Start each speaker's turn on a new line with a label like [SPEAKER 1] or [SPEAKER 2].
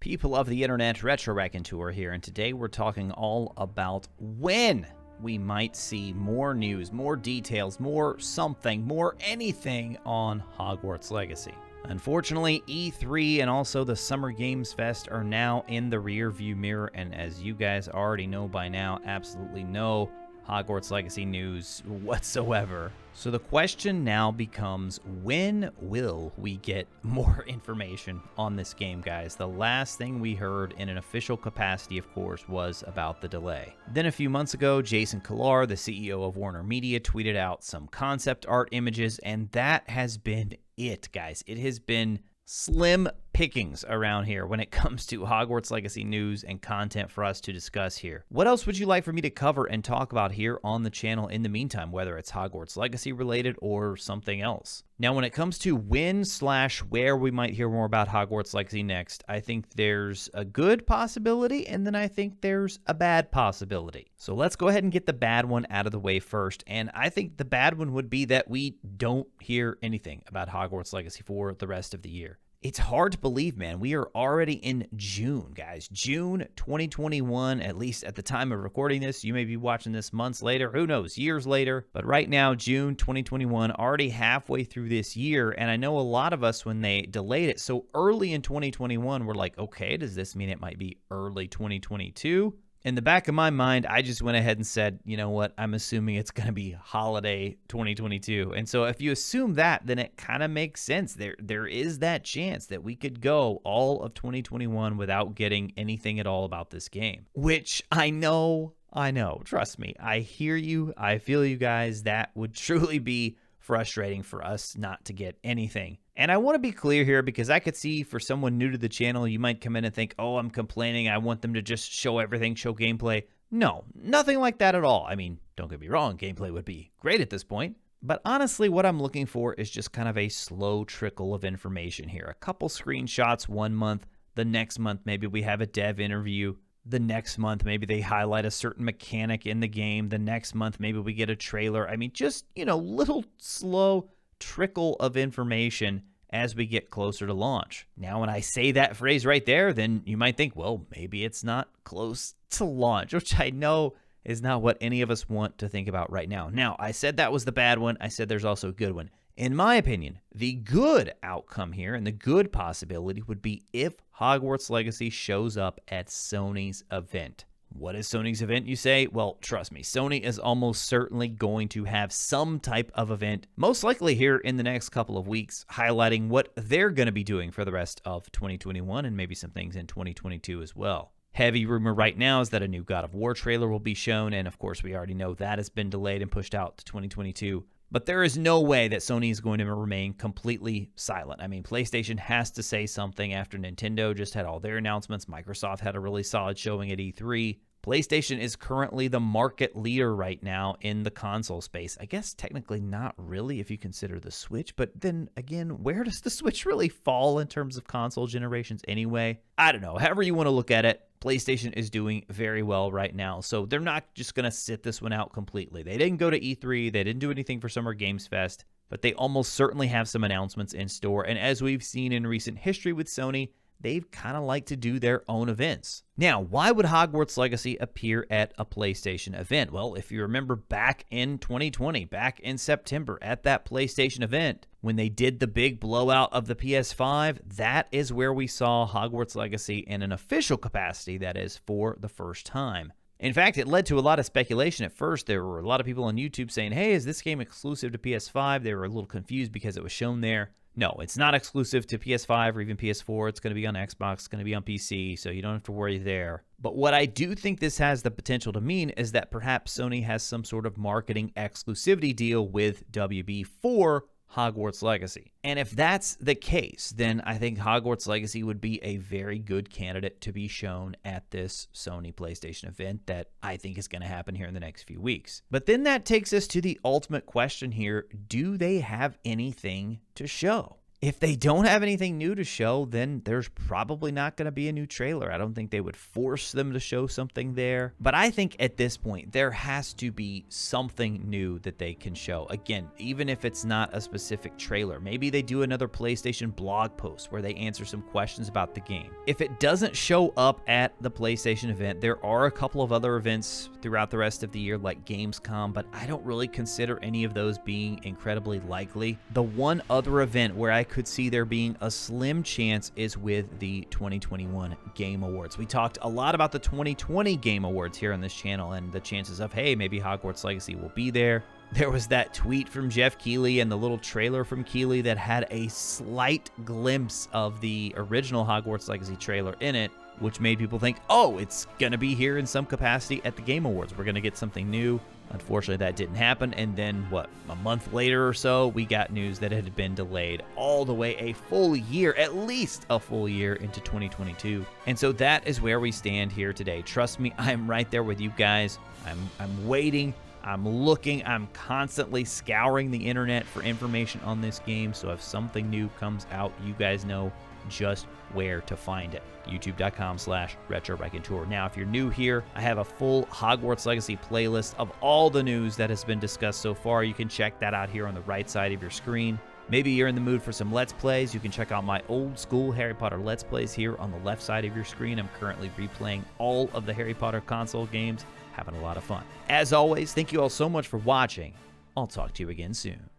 [SPEAKER 1] People of the internet, RetroRaconteur here, and today we're talking all about when we might see more news, more details, more something, more anything on Hogwarts Legacy. Unfortunately, E3 and also the Summer Games Fest are now in the rear view mirror, and as you guys already know by now, absolutely no Hogwarts Legacy news whatsoever. So the question now becomes, when will we get more information on this game, guys? The last thing we heard in an official capacity, of course, was about the delay. Then a few months ago, Jason Kilar, the CEO of Warner Media, tweeted out some concept art images, and that has been it, guys. It has been slim pickings around here when it comes to Hogwarts Legacy news and content for us to discuss here. What else would you like for me to cover and talk about here on the channel in the meantime, whether it's Hogwarts Legacy related or something else? Now, when it comes to when/where we might hear more about Hogwarts Legacy next, I think there's a good possibility, and then I think there's a bad possibility. So let's go ahead and get the bad one out of the way first, and I think the bad one would be that we don't hear anything about Hogwarts Legacy for the rest of the year. It's hard to believe, man. We are already in June, guys. June 2021, at least at the time of recording this. You may be watching this months later. Who knows? Years later. But right now, June 2021, already halfway through this year. And I know a lot of us, when they delayed it so early in 2021, we're like, okay, does this mean it might be early 2022? In the back of my mind, I just went ahead and said, you know what, I'm assuming it's going to be holiday 2022. And so if you assume that, then it kind of makes sense. There is that chance that we could go all of 2021 without getting anything at all about this game, which I know, trust me, I hear you, I feel you guys. That would truly be frustrating for us not to get anything. And I want to be clear here, because I could see for someone new to the channel, you might come in and think, oh, I'm complaining, I want them to just show everything, show gameplay. No, nothing like that at all. I mean, don't get me wrong, gameplay would be great at this point. But honestly, what I'm looking for is just kind of a slow trickle of information here. A couple screenshots one month, the next month maybe we have a dev interview. The next month, maybe they highlight a certain mechanic in the game. The next month, maybe we get a trailer. I mean, just, little slow trickle of information as we get closer to launch. Now, when I say that phrase right there, then you might think, well, maybe it's not close to launch, which I know is not what any of us want to think about right now. Now, I said that was the bad one. I said there's also a good one. In my opinion, the good outcome here and the good possibility would be if Hogwarts Legacy shows up at Sony's event. What is Sony's event, you say? Well, trust me, Sony is almost certainly going to have some type of event, most likely here in the next couple of weeks, highlighting what they're going to be doing for the rest of 2021 and maybe some things in 2022 as well. Heavy rumor right now is that a new God of War trailer will be shown, and of course we already know that has been delayed and pushed out to 2022. But there is no way that Sony is going to remain completely silent. I mean, PlayStation has to say something after Nintendo just had all their announcements. Microsoft had a really solid showing at E3. PlayStation is currently the market leader right now in the console space. I guess technically not really if you consider the Switch, but then again, where does the Switch really fall in terms of console generations anyway? I don't know. However you want to look at it, PlayStation is doing very well right now, so they're not just going to sit this one out completely. They didn't go to E3, they didn't do anything for Summer Games Fest, but they almost certainly have some announcements in store, and as we've seen in recent history with Sony, they've kind of like to do their own events. Now, why would Hogwarts Legacy appear at a PlayStation event? Well, if you remember back in 2020, back in September at that PlayStation event, when they did the big blowout of the PS5, that is where we saw Hogwarts Legacy in an official capacity, that is, for the first time. In fact, it led to a lot of speculation at first. There were a lot of people on YouTube saying, hey, is this game exclusive to PS5? They were a little confused because it was shown there. No, it's not exclusive to PS5 or even PS4. It's going to be on Xbox, it's going to be on PC, so you don't have to worry there. But what I do think this has the potential to mean is that perhaps Sony has some sort of marketing exclusivity deal with WB for Hogwarts Legacy. And if that's the case, then I think Hogwarts Legacy would be a very good candidate to be shown at this Sony PlayStation event that I think is going to happen here in the next few weeks. But then that takes us to the ultimate question here. Do they have anything to show? If they don't have anything new to show, then there's probably not going to be a new trailer. I don't think they would force them to show something there. But I think at this point, there has to be something new that they can show. Again, even if it's not a specific trailer, maybe they do another PlayStation blog post where they answer some questions about the game. If it doesn't show up at the PlayStation event, there are a couple of other events throughout the rest of the year like Gamescom, but I don't really consider any of those being incredibly likely. The one other event where I could see there being a slim chance is with the 2021 Game Awards. We talked a lot about the 2020 Game Awards here on this channel and the chances of, hey, maybe Hogwarts Legacy will be there. There was that tweet from Jeff Keighley and the little trailer from Keighley that had a slight glimpse of the original Hogwarts Legacy trailer in it, which made people think, oh, it's going to be here in some capacity at the Game Awards. We're going to get something new. Unfortunately, that didn't happen. And then, a month later or so, we got news that it had been delayed all the way a full year, at least a full year into 2022. And so that is where we stand here today. Trust me, I'm right there with you guys. I'm waiting. I'm looking. I'm constantly scouring the internet for information on this game. So if something new comes out, you guys know just where to find it. youtube.com/RetroRaconteur. Now, if you're new here, I have a full Hogwarts Legacy playlist of all the news that has been discussed so far. You can check that out here on the right side of your screen. Maybe you're in the mood for some Let's Plays. You can check out my old school Harry Potter Let's Plays here on the left side of your screen. I'm currently replaying all of the Harry Potter console games, having a lot of fun. As always, thank you all so much for watching. I'll talk to you again soon.